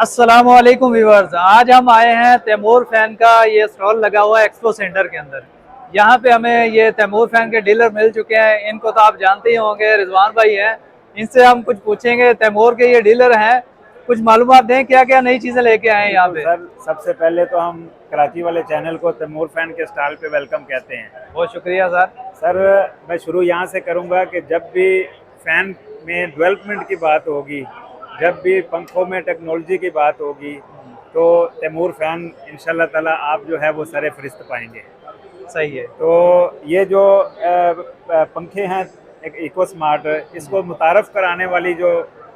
अस्सलामुअलैकुम व्यूअर्स। आज हम आए हैं तैमूर फैन का ये स्टॉल लगा हुआ है एक्सपो सेंटर के अंदर। यहाँ पे हमें ये तैमूर फैन के डीलर मिल चुके हैं। इनको तो आप जानते ही होंगे, रिजवान भाई हैं। इनसे हम कुछ पूछेंगे, तैमूर के ये डीलर हैं, कुछ मालूमात दें क्या क्या नई चीज़ें लेके आए हैं यहाँ पे। सर, सबसे पहले तो हम कराची वाले चैनल को तैमूर फैन के स्टॉल पे वेलकम कहते हैं। बहुत शुक्रिया सर। सर, मैं शुरू यहाँ से करूँगा कि जब भी फैन में डेवलपमेंट की बात होगी, जब भी पंखों में टेक्नोलॉजी की बात होगी, तो तैमूर फैन इंशाल्लाह ताला आप जो है वो सरे फरिश्त पाएंगे। सही है। तो ये जो पंखे हैं एक इको स्मार्ट, इसको मुतारफ़ कराने वाली जो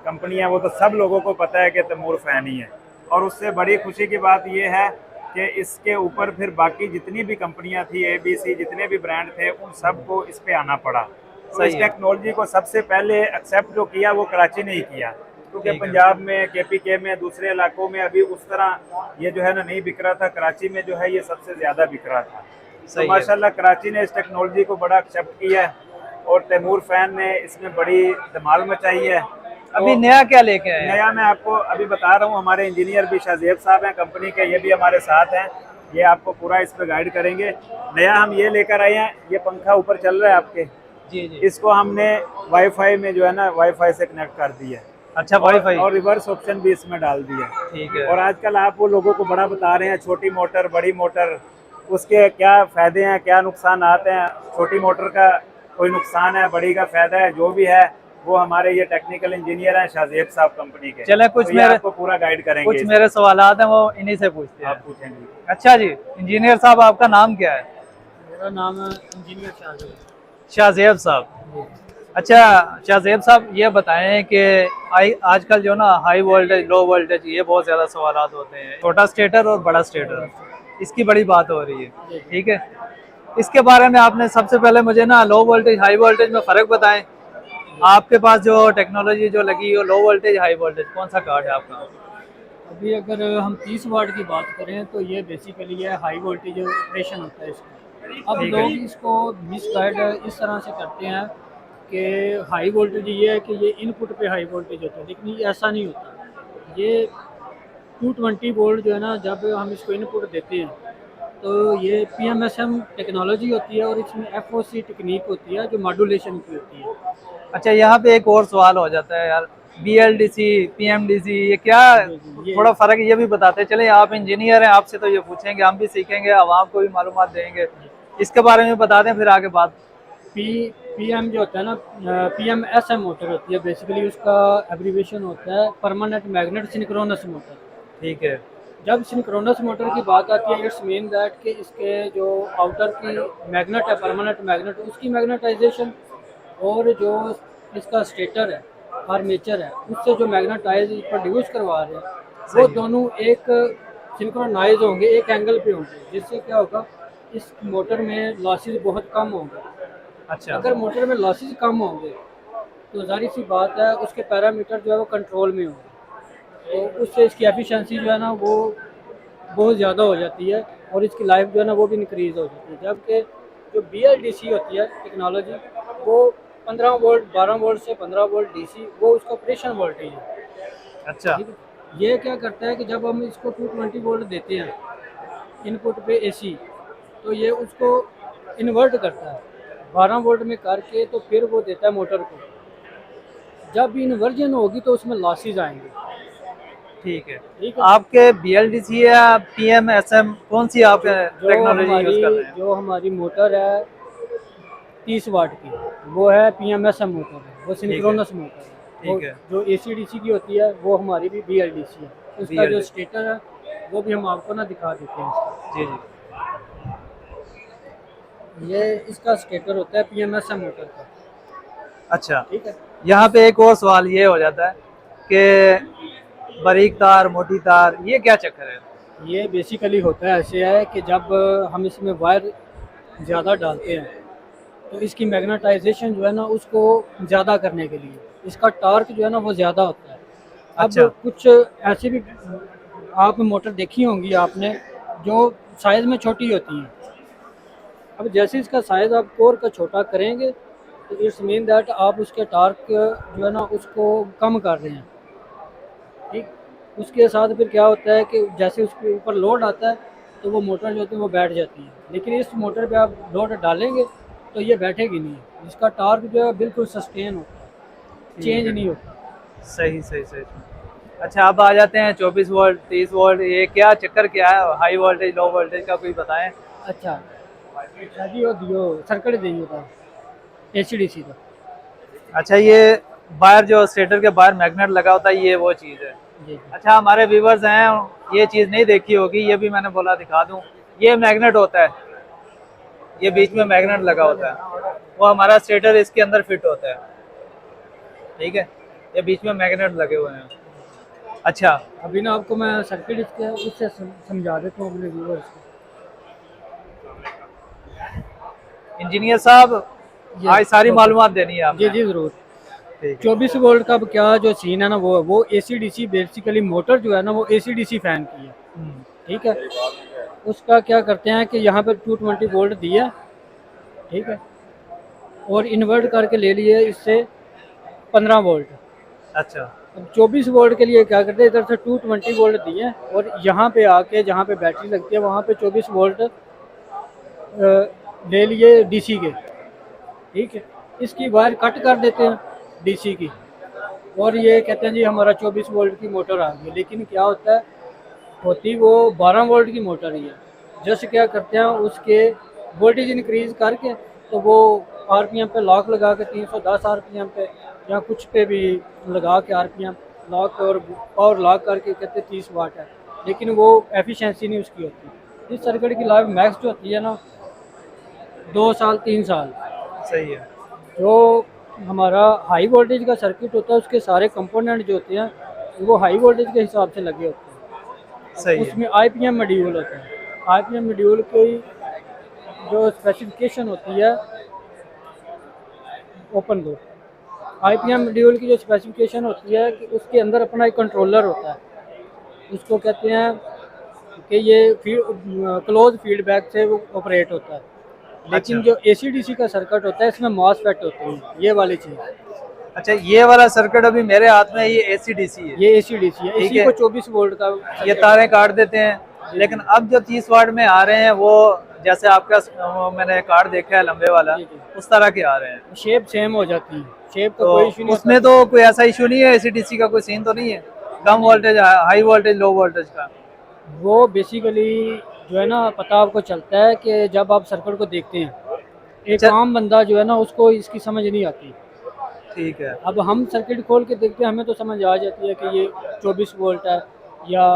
कंपनी है वो तो सब लोगों को पता है कि तैमूर फैन ही है। और उससे बड़ी खुशी की बात ये है कि इसके ऊपर फिर बाकी जितनी भी कंपनियां थी, ABC, जितने भी ब्रांड थे, उन सबको इस पे आना पड़ा। तो इस सही है। टेक्नोलॉजी को सबसे पहले एक्सेप्ट जो किया वो कराची ने ही किया, क्योंकि ठीक है। पंजाब में, KPK में, दूसरे इलाकों में अभी उस तरह ये जो है ना नहीं बिक रहा था। कराची में जो है ये सबसे ज़्यादा बिक रहा था। तो सही है। माशाल्लाह कराची ने इस टेक्नोलॉजी को बड़ा एक्सेप्ट किया है और तैमूर फैन ने इसमें बड़ी धमाल मचाई है। अभी तो नया क्या लेके आए हैं? नया मैं आपको अभी बता रहा हूँ, हमारे इंजीनियर भी शाहजेब साहब हैं कंपनी के, ये भी हमारे साथ हैं। ये आपको पूरा इस पर गाइड करेंगे। नया हम ये लेकर आए हैं, ये पंखा ऊपर चल रहा है आपके, जी जी। इसको हमने वाईफाई में जो है ना वाईफाई से कनेक्ट कर दिया है। अच्छा, वाईफाई। और रिवर्स ऑप्शन भी इसमें डाल दिया है। ठीक है। और आजकल आप वो लोगों को बड़ा बता रहे हैं, छोटी मोटर बड़ी मोटर, उसके क्या फ़ायदे हैं क्या नुकसान आते हैं। छोटी मोटर का कोई नुकसान है, बड़ी का फ़ायदा है, जो भी है वो हमारे ये टेक्निकल इंजीनियर हैं शाहजेब साहब कंपनी के, चले तो ये आपको पूरा गाइड करेंगे कुछ इसमें। मेरे सवालात हैं वो इन्हीं से पूछते हैं। आप पूछेंगे। अच्छा जी, इंजीनियर साहब आपका नाम क्या है? मेरा नाम है इंजीनियर शाहजेब। शाहजेब साहब। अच्छा शाहजेब साहब, ये बताएं कि आजकल जो ना हाई वोल्टेज लो वोल्टेज ये बहुत ज़्यादा सवालात होते हैं, छोटा स्टेटर और बड़ा स्टेटर, इसकी बड़ी बात हो रही है। ठीक है, इसके बारे में आपने सबसे पहले मुझे ना लो वोल्टेज हाई वोल्टेज में फ़र्क बताएं। आपके पास जो टेक्नोलॉजी जो लगी हो, लो वोल्टेज हाई वोल्टेज कौन सा कार्ड है आपका? अभी अगर हम 30 वाट की बात करें तो ये बेसिकली है हाई वोल्टेज ऑपरेशन होता है इसका। अब ठीक है। लोग इसको मिसगाइड इस तरह से करते हैं कि हाई वोल्टेज ये है कि ये इनपुट पे हाई वोल्टेज होता है, लेकिन ये ऐसा नहीं होता। ये 220 वोल्ट जो है ना, जब हम इसको इनपुट देते हैं तो ये PMSM टेक्नोलॉजी होती है और इसमें FOC टेक्निक होती है जो मॉड्यूलेशन की होती है। अच्छा, यहाँ पे एक और सवाल हो जाता है यार, BLDC PMDC ये क्या, ये थोड़ा फर्क ये भी बताते चले। आप इंजीनियर हैं, आपसे तो ये पूछेंगे, हम भी सीखेंगे, आवाम को भी मालूमात देंगे। इसके बारे में बता दें फिर आगे बात। पी PM जो होता है ना, PMSM मोटर होती है बेसिकली, उसका एब्रीविएशन होता है परमानेंट मैग्नेट सिंक्रोनस मोटर। ठीक है। जब सिंक्रोनस मोटर की बात आती है, इट्स मीन दैट कि इसके जो आउटर की मैग्नेट है, परमानेंट मैग्नेट, उसकी मैग्नेटाइजेशन और जो इसका स्टेटर है, आर्मेचर है, उससे जो मैग्नेटाइज प्रोड्यूस करवा रहे हैं वो सही है। दोनों एक सिंक्रोनाइज होंगे, एक एंगल पे होंगे, जिससे क्या होगा, इस मोटर में लॉसेस बहुत कम होंगे। अच्छा। अगर मोटर में लॉसेस कम होंगे तो जाहिर सी बात है उसके पैरामीटर जो है वो कंट्रोल में होंगे, तो उससे इसकी एफिशिएंसी जो है ना वो बहुत ज़्यादा हो जाती है और इसकी लाइफ जो है ना वो भी इंक्रीज़ हो जाती है। जबकि जो BLDC होती है टेक्नोलॉजी, वो 15 वोल्ट 12 वोल्ट से 15 वोल्ट DC वो उसका ऑपरेशन वोल्टेज है। अच्छा। ठीक है, ये क्या करता है कि जब हम इसको 220 वोल्ट देते हैं इनपुट पे AC, तो ये उसको इन्वर्ट करता है 12 वोल्ट में करके, तो फिर वो देता है मोटर को। जब इन्वर्जन होगी तो उसमें लॉसेस आएंगे। ठीक है। ठीक है, आपके BLDC या PMSM कौन सी आप जो जो टेक्नोलॉजी यूज़ हमारी कर रहे हैं? जो हमारी मोटर है 30 वाट की, वो है PMSM मोटर है, वो ठीक है। सिंक्रोनस मोटर है। वो ठीक है। जो AC/DC की होती है वो हमारी भी BLDC है। उसका जो BLDC। स्टेटर है वो भी हम आपको ना दिखा देते हैं जी जी। ये इसका स्टेटर होता है PMSM मोटर का। अच्छा, ठीक है, यहाँ पे एक और सवाल ये हो जाता है कि बारीक तार मोटी तार ये क्या चक्कर है? ये बेसिकली होता है ऐसे है कि जब हम इसमें वायर ज़्यादा डालते हैं तो इसकी मैग्नेटाइजेशन जो है ना उसको ज़्यादा करने के लिए इसका टॉर्क जो है ना वो ज़्यादा होता है। अब अच्छा। कुछ ऐसी भी आप मोटर देखी होंगी आपने, जो साइज़ में छोटी होती हैं। अब जैसे इसका साइज़ आप कोर का छोटा करेंगे तो इट्स मीन दैट आप उसके टॉर्क जो है ना उसको कम कर रहे हैं। ठीक, उसके साथ फिर क्या होता है कि जैसे उसके ऊपर लोड आता है तो वो मोटर जो होती है वो बैठ जाती है, लेकिन इस मोटर पे आप लोड डालेंगे तो ये बैठेगी नहीं, इसका टार्क जो है बिल्कुल सस्टेन होता है, चेंज है। नहीं होता। सही सही सही। अच्छा, अब आ जाते हैं 24 वोल्ट 30 वोल्ट, ये क्या चक्कर क्या है, हाई वोल्टेज लो वोल्टेज का कोई बताएं। अच्छा अच्छा जी, वो दियो सर्किट दियो था ACDC का। अच्छा, ये बाहर जो स्टेटर के बाहर मैग्नेट लगा होता है, ये वो चीज़ है। जी जी। अच्छा, हमारे व्यूवर्स हैं, ये चीज़ नहीं देखी होगी, ये भी मैंने बोला दिखा दूं। ये मैग्नेट होता है, ये बीच में मैग्नेट लगा होता है, वो हमारा स्टेटर इसके अंदर फिट होता है। ठीक है, ये बीच में मैग्नेट लगे हुए हैं। अच्छा अभी ना आपको मैं सर्किट इसके उससे समझा देता हूँ अपने व्यूअर्स को। इंजीनियर साहब, ये आज सारी मालूमात देनी है जी आपने। जी ज़रूर। ठीक है। 24 वोल्ट का अब क्या जो सीन है ना, वो ACDC बेसिकली मोटर जो है ना वो ACDC फैन की है। हम्म, ठीक है, उसका क्या करते हैं कि यहाँ पे 220 वोल्ट दिया, ठीक है, और इन्वर्ट करके ले लिए इससे 15 वोल्ट। अच्छा अब 24 वोल्ट के लिए क्या करते हैं, इधर से 220 वोल्ट दिए और यहाँ पे आके जहाँ पे बैटरी लगती है वहाँ पे 24 वोल्ट ले लिए DC के। ठीक है, इसकी वायर कट कर देते हैं DC की, और ये कहते हैं जी हमारा 24 वोल्ट की मोटर आ गई, लेकिन क्या होता है, होती वो 12 वोल्ट की मोटर ही है। जस्ट क्या करते हैं उसके वोल्टेज इंक्रीज करके तो वो RPM पे लॉक लगा के 310 RPM पे या कुछ पे भी लगा के RPM लॉक और पावर लॉक करके कहते 30 वाट है, लेकिन वो एफिशिएंसी नहीं उसकी होती। इस सर्किट की लाइफ मैक्स जो होती है ना 2 साल 3 साल। सही है। जो हमारा हाई वोल्टेज का सर्किट होता है उसके सारे कंपोनेंट जो होते हैं वो हाई वोल्टेज के हिसाब से लगे होते हैं। सही है। उसमें IPM मॉड्यूल होता है, IPM मॉड्यूल की जो स्पेसिफिकेशन होती है, ओपन दो, IPM मॉड्यूल की जो स्पेसिफिकेशन होती है कि उसके अंदर अपना एक कंट्रोलर होता है, उसको कहते हैं कि ये क्लोज फीडबैक से वो ऑपरेट होता है। लेकिन अच्छा जो ACDC का सर्किट होता है इसमें मॉसफेट होती है, ये वाली चीज़। अच्छा, ये वाला सर्किट अभी मेरे हाथ में, ये ACDC है। ये ACDC है, ठीक इसी है, को 24 वोल्ट का ये तारें काट देते हैं, लेकिन अब जो 30 वाट में आ रहे हैं वो जैसे आपका मैंने कार्ड देखा है लंबे वाला, जी जी, उस तरह के आ रहे हैं। शेप सेम हो जाती है, शेप का तो कोई इशू नहीं उसमें होता। तो कोई ऐसा इशू नहीं है, ACDC का कोई सीन तो नहीं है, कम voltage high voltage low voltage का। वो बेसिकली जो है ना पता आपको चलता है कि जब आप सर्किट को देखते हैं, एक अच्छा, आम बंदा जो है ना उसको इसकी समझ नहीं आती। ठीक है। अब हम सर्किट खोल के देखते हैं हमें तो समझ आ जाती है कि ये 24 वोल्ट है या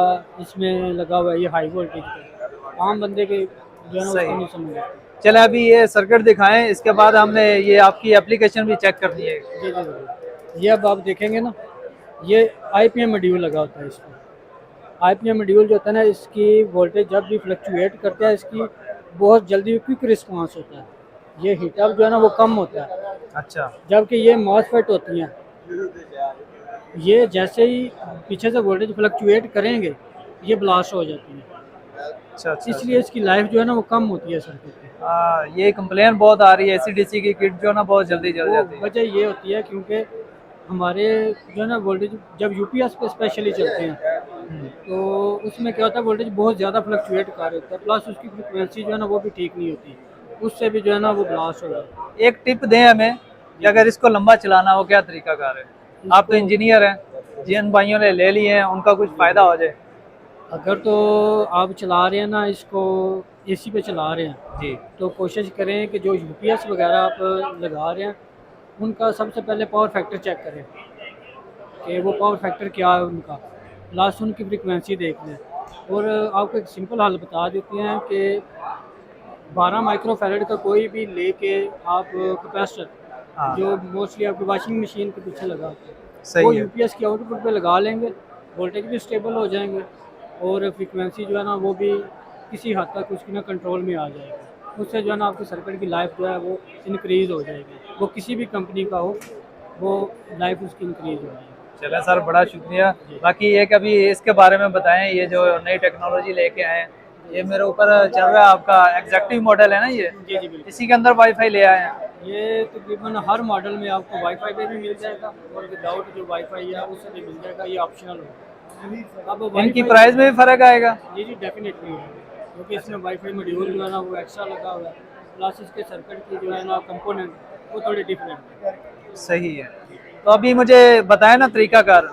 इसमें लगा हुआ है ये हाई वोल्टेज का। आम बंदे के जो है ना सही। उसको नहीं समझ आती। चले, अभी ये सर्किट दिखाएं, इसके बाद हमने ये आपकी एप्लीकेशन भी चेक करनी है। जी जी जी, ये अब आप देखेंगे ना, ये IPM मॉड्यूल लगा होता है इसमें। IPM मॉड्यूल जो होता है ना, इसकी वोल्टेज जब भी फ्लक्चुएट करते हैं इसकी बहुत जल्दी क्विक रिस्पांस होता है, ये हीटअप जो है ना वो कम होता है। अच्छा जबकि ये मॉसफेट होती हैं, ये जैसे ही पीछे से वोल्टेज फ्लक्चुएट करेंगे ये ब्लास्ट हो जाती है, अच्छा अच्छा। इसलिए इसकी लाइफ जो है ना वो कम होती है सर्किट की। ये कंप्लेन बहुत आ रही है, ACDC की किट जो है ना बहुत जल्दी जल वो जाती है। वजह ये होती है क्योंकि हमारे जो है ना वोल्टेज जब UPS पे स्पेशली चलते हैं तो उसमें क्या होता है वोल्टेज बहुत ज़्यादा फ्लक्चुएट कर रहा होता है, प्लस उसकी फ्रिक्वेंसी जो है ना वो भी ठीक नहीं होती, उससे भी जो है ना वो ब्लास्ट हो जाता है। एक टिप दें हमें कि अगर इसको लंबा चलाना हो, क्या तरीका कार है? आप तो इंजीनियर हैं, जिन भाइयों ने ले लिए हैं उनका कुछ फ़ायदा हो जाए। अगर तो आप चला रहे हैं ना इसको AC पे चला रहे हैं जी तो कोशिश करें कि जो UPS वगैरह आप लगा रहे हैं उनका सबसे पहले पावर फैक्टर चेक करें कि वो पावर फैक्टर क्या है उनका, लास्ट उनकी फ्रिक्वेंसी देख लें। और आपको एक सिंपल हल बता देते हैं कि 12 माइक्रोफैरड का कोई भी लेके आप कैपेसिटर हाँ, जो मोस्टली आपकी वॉशिंग मशीन के पीछे लगा होता है वो सही है। UPS की आउटपुट पे लगा लेंगे, वोल्टेज भी स्टेबल हो जाएंगे और फ्रीक्वेंसी जो है ना वो भी किसी हद तक उसकी ना कंट्रोल में आ जाएगी। उससे जो है ना आपकी सर्किट की लाइफ जो है वो इंक्रीज़ हो जाएगी, वो किसी भी कंपनी का हो वो लाइफ उसकी इंक्रीज़ हो जाएगी। चले सर, बड़ा शुक्रिया। बाकी ये कभी इसके बारे में बताएं, ये जो नई टेक्नोलॉजी लेके आए हैं, ये मेरे ऊपर चल रहा है आपका एग्जैक्टिव मॉडल है ना, ये जी जी बिल्कुल, इसी के अंदर वाईफाई ले आए हैं। ये तकरीबन हर मॉडल में आपको वाईफाई पे भी मिल जाएगा और विदाउट जो वाईफाई है उससे भी मिल जाएगा, ये ऑप्शनल होगा। अब इनकी वाईफाई प्राइस में भी फर्क आएगा? जी जी डेफिनेटली है, क्योंकि इसमें वाईफाई मॉड्यूल जो है ना वो एक्स्ट्रा लगा हुआ है, प्लस इसके सर्किट की जो है ना कंपोनेंट वो थोड़े डिफरेंट है। सही है। तो अभी मुझे बताया ना तरीकाकार,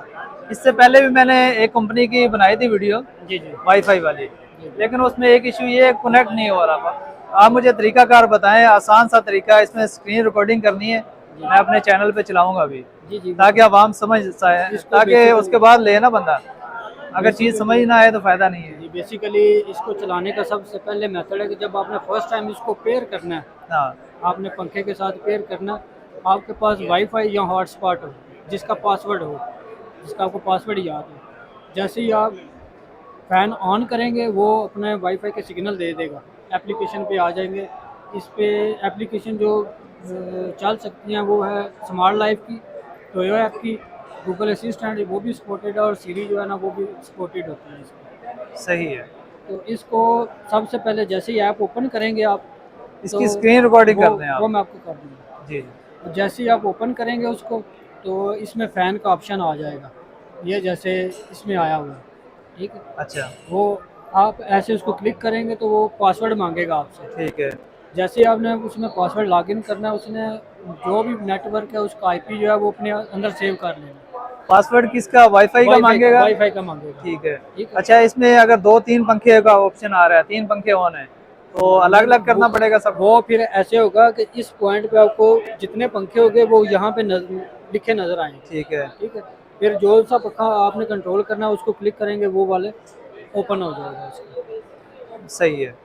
इससे पहले भी मैंने एक कंपनी की बनाई थी वीडियो जी जी वाईफाई वाली, जी लेकिन उसमें एक इशू ये कनेक्ट नहीं हो रहा था। आप मुझे तरीकाकार बताएं, आसान सा तरीका है, इसमें स्क्रीन रिकॉर्डिंग करनी है, मैं अपने चैनल पे चलाऊंगा अभी, जी जी ताकि आवाम समझ जाए, इसको ताकि बेसिकली उसके बाद ले ना बंदा, अगर चीज़ समझ बेसिकली ना आए तो फ़ायदा नहीं है। जी बेसिकली इसको चलाने का सबसे पहले मेथड है कि जब आपने फर्स्ट टाइम इसको पेयर करना है, हाँ आपने पंखे के साथ पेयर करना है, आपके पास वाईफाई या हॉटस्पॉट हो जिसका पासवर्ड हो, जिसका आपको पासवर्ड याद हो, जैसे ही आप फ़ैन ऑन करेंगे वो अपने वाईफाई के सिग्नल दे देगा, एप्लीकेशन पे आ जाएंगे। इस पे एप्लीकेशन जो चल सकती हैं वो है स्मार्ट लाइफ की, टोयो ऐप की, गूगल असिस्टेंट वो भी सपोर्टेड है, और सीरी जो है ना वो भी सपोर्टेड होती है इसमें। सही है। तो इसको सबसे पहले जैसे ही ऐप ओपन करेंगे आप, तो इसकी स्क्रीन रिकॉर्डिंग वो कर दें आप। वो मैं आपको कर दूँगा। जी जी। और जैसे ही आप ओपन करेंगे उसको, तो इसमें फ़ैन का ऑप्शन आ जाएगा, ये जैसे इसमें आया हुआ है, ठीक है। अच्छा वो आप ऐसे उसको क्लिक करेंगे तो वो पासवर्ड मांगेगा आपसे। ठीक है। जैसे ही आपने उसमें पासवर्ड लॉगिन करना है, उसने जो भी नेटवर्क है उसका आईपी जो है वो अपने अंदर सेव कर लेना। पासवर्ड किसका, वाईफाई का मांगेगा? वाईफाई का मांगेगा। ठीक है। ठीक है। अच्छा, इसमें अगर 2-3 पंखे का ऑप्शन आ रहा है, 3 पंखे ऑन है, तो अलग अलग करना पड़ेगा सब? वो फिर ऐसे होगा कि इस पॉइंट पे आपको जितने पंखे होंगे वो यहाँ पे लिखे नजर आएंगे। ठीक है। ठीक है। फिर जो सा पंखा आपने कंट्रोल करना है उसको क्लिक करेंगे, वो वाले ओपन हो जाएगा उसका। सही है।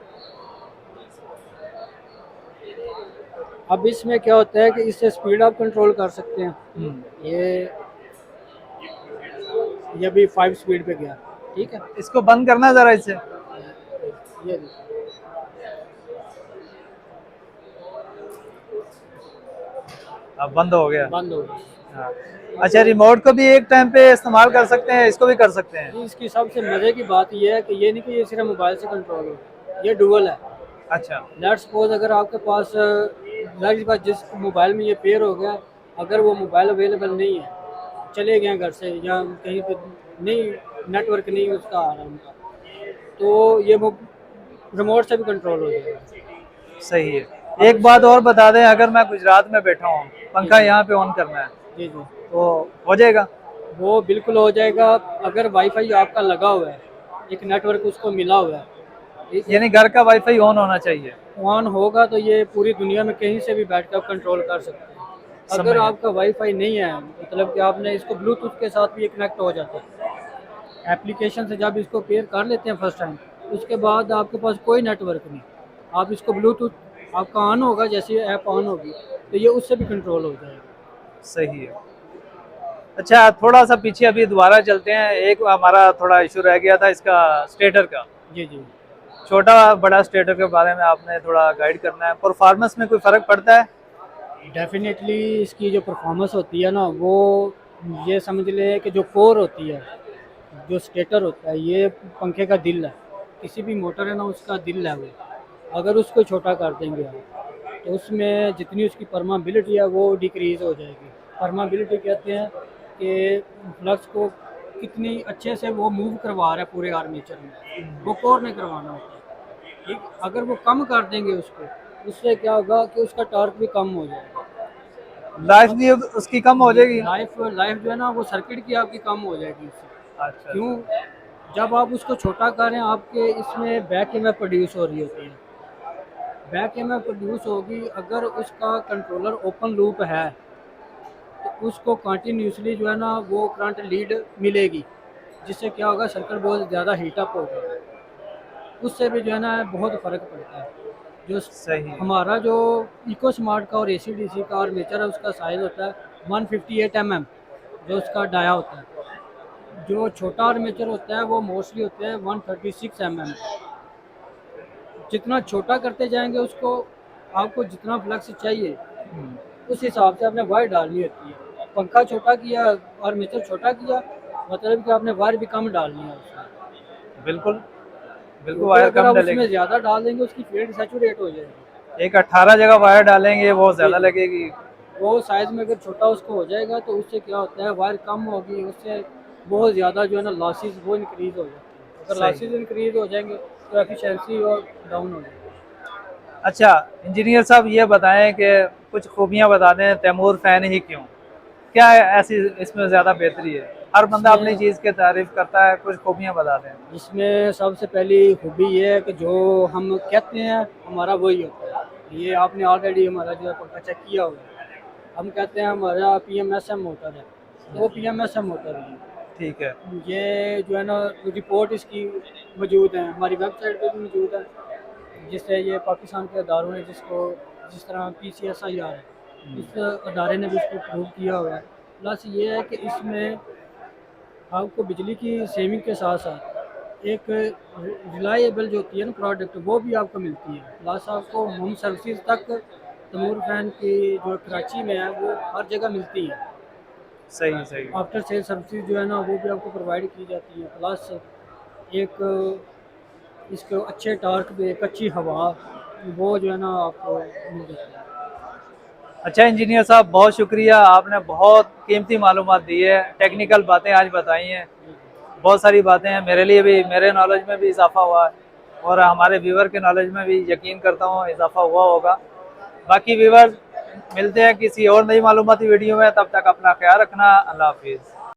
अब इसमें क्या होता है कि इससे स्पीड आप कंट्रोल कर सकते हैं। हम्म। ये भी 5 स्पीड पे गया। ठीक है। इसको बंद करना जरा इससे। ये देखो, अब बंद हो गया। बंद हो गया। हाँ। अच्छा, रिमोट को भी एक टाइम पे इस्तेमाल कर सकते हैं, इसको भी कर सकते हैं? इसकी सबसे मज़े की बात ये है कि ये नहीं कि ये सिर्फ मोबाइल से कंट्रोल हो, ये डुअल है। अच्छा। लेट्स सपोज अगर आपके पास जाहिर सी बात जिस मोबाइल में ये पेयर हो गया, अगर वो मोबाइल अवेलेबल नहीं है, चले गए घर से या कहीं पे नहीं, नेटवर्क नहीं उसका आ रहा उनका, तो ये रिमोट से भी कंट्रोल हो जाएगा। सही है। एक बात और बता दें, अगर मैं गुजरात में बैठा हूँ, पंखा यहाँ पे ऑन करना है, जी जी, तो हो जाएगा? वो बिल्कुल हो जाएगा। अगर वाईफाई आपका लगा हुआ है, एक नेटवर्क उसको मिला हुआ है, ठीक है, यानी घर का वाईफाई ऑन होना चाहिए? ऑन होगा तो ये पूरी दुनिया में कहीं से भी बैठ कर कंट्रोल कर सकते हैं। समझ अगर गया। आपका वाईफाई नहीं है, मतलब कि आपने इसको ब्लूटूथ के साथ भी ये कनेक्ट हो जाता है, एप्लीकेशन से जब इसको पेयर कर लेते हैं फर्स्ट टाइम, उसके बाद आपके पास कोई नेटवर्क नहीं, आप इसको ब्लूटूथ आपका ऑन होगा, जैसे ऐप ऑन होगी तो ये उससे भी कंट्रोल हो जाएगा। सही है। अच्छा, थोड़ा सा पीछे अभी दोबारा चलते हैं। एक हमारा थोड़ा इशू रह गया था इसका, स्टेटर का। जी जी, छोटा बड़ा स्टेटर के बारे में आपने थोड़ा गाइड करना है। परफॉर्मेंस में कोई फ़र्क पड़ता है? डेफिनेटली इसकी जो परफॉर्मेंस होती है ना, वो ये समझ ले कि जो कोर होती है, जो स्टेटर होता है, ये पंखे का दिल है, किसी भी मोटर है ना उसका दिल है वो। अगर उसको छोटा कर देंगे आप, तो उसमें जितनी उसकी परमाबिलिटी है वो डिक्रीज़ हो जाएगी। परमाबिलिटी कहते हैं कि फ्लक्स को कितनी अच्छे से वो मूव करवा रहा है पूरे आर्मेचर में, वो कोर ने करवाना होता है। ठीक, अगर वो कम कर देंगे उसको, उससे क्या होगा कि उसका टॉर्क भी कम हो जाएगा। लाइफ भी उसकी कम हो जाएगी? लाइफ लाइफ जो है ना वो सर्किट की आपकी कम हो जाएगी उससे। अच्छा। क्यों? जब आप उसको छोटा करें, आपके इसमें बैक ईएमएफ प्रोड्यूस हो रही होती है। बैक ईएमएफ प्रोड्यूस होगी, अगर उसका कंट्रोलर ओपन लूप है तो उसको कंटिन्यूसली जो है ना वो करंट लीड मिलेगी, जिससे क्या होगा, सर्किट बहुत ज़्यादा हीटअप होगा, उससे भी जो है ना बहुत फ़र्क पड़ता है। जो सही है। हमारा जो इको स्मार्ट का और एसीडीसी का आर्मेचर है, उसका साइज़ होता है 158 mm, जो उसका डाया होता है। जो छोटा आर्मेचर होता है वो मोस्टली होता है 136 mm। जितना छोटा करते जाएंगे उसको, आपको जितना फ्लक्स चाहिए उस हिसाब से आपने वायर डालनी होती है। पंखा छोटा किया, आर्मेचर छोटा किया, मतलब कि आपने वायर भी कम डालनी है उसमें। बिल्कुल बिल्कुल, क्योंकि वायर अगर कम आप उसमें डलेगी। ज़्यादा डाल देंगे उसकी फील्ड सैचुरेट हो जाएगी। एक 18 जगह वायर डालेंगे, वो जी ज़्यादा जी, लगेगी। वो साइज़ में अगर छोटा उसको हो जाएगा तो उससे क्या होता है, वायर कम होगी, उससे बहुत ज़्यादा जो है ना लॉसेस वो इंक्रीज़ हो जाती है। अगर सही। लॉसेस इंक्रीज़ हो जाएंगे तो एफिशिएंसी और डाउन हो जाएगी। अच्छा इंजीनियर साहब ये बताएं कि कुछ खूबियां बता दें तैमूर फैन ही क्यों, क्या है ऐसी इसमें ज़्यादा बेहतरी है? हर बंदा अपनी इसमें चीज़ की तारीफ करता है, कुछ खूबियां बता दें। इसमें सबसे पहली खूबी ये है कि जो हम कहते हैं हमारा वही होता है। ये आपने ऑलरेडी हमारा जो है पंखा चेक किया होगा। हम कहते हैं हमारा पीएमएसएम मोटर है, तो वो पीएमएसएम मोटर है। ठीक है। ये जो है ना रिपोर्ट इसकी मौजूद है, हमारी वेबसाइट पे भी मौजूद है, जिससे ये पाकिस्तान के अदारों ने जिस तरह PCSIR है, इस अदारे ने भी इसको प्रूव किया हुआ है। प्लस ये है कि इसमें आपको बिजली की सेविंग के साथ साथ एक रिलायबल जो होती है ना प्रोडक्ट, वो भी आपको मिलती है। प्लस आपको होम सर्विस तक तैमूर फैन की जो कराची में है वो हर जगह मिलती है। सही सही। आफ्टर सेल सर्विस जो है ना वो भी आपको प्रोवाइड की जाती है। प्लस एक इसको अच्छे टार्क पे एक अच्छी हवा वो जो है ना आपको मिल जाती है। अच्छा इंजीनियर साहब बहुत शुक्रिया, आपने बहुत कीमती मालूमात दी है, टेक्निकल बातें आज बताई हैं, बहुत सारी बातें हैं, मेरे लिए भी, मेरे नॉलेज में भी इजाफा हुआ है और हमारे व्यूवर के नॉलेज में भी यकीन करता हूँ इजाफा हुआ होगा। बाकी व्यूवर मिलते हैं किसी और नई मालूमाती वीडियो में, तब तक अपना ख्याल रखना। अल्लाह हाफिज़।